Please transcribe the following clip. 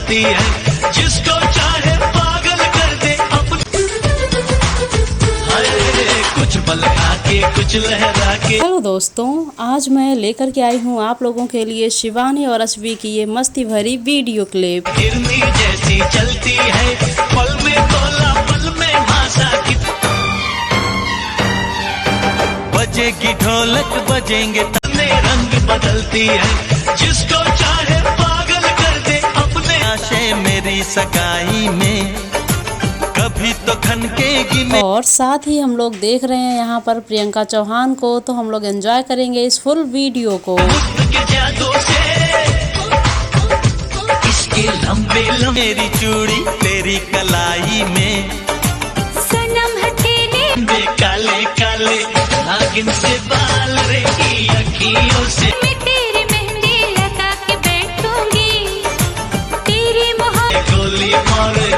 बदलती है, जिसको चाहे पागल कर दे अपने, कुछ बलका के कुछ लहरा के। हेलो दोस्तों, आज मैं लेकर के आई हूँ आप लोगों के लिए शिवानी और अश्वी की ये मस्ती भरी वीडियो क्लिप। हिरनी जैसी चलती है, पल में तोला पल में भाषा की, बजेगी ढोलक बजेंगे तने, रंग बदलती है, जिसको चाहे पागल कर दे अपने, आशे मेरी सगाई में कभी तो खनकेगी में। और साथ ही हम लोग देख रहे हैं यहाँ पर प्रियंका चौहान को, तो हम लोग एंजॉय करेंगे इस फुल वीडियो को। इसके लंबे लंबे मेरी चूड़ी तेरी कलाई में, सनम है तेरे काले काले नागिन से बाल रे की अखियों से, मैं तेरी मेहंदी लगा के बैठूंगी, तेरी मोहब्बत गोली मारे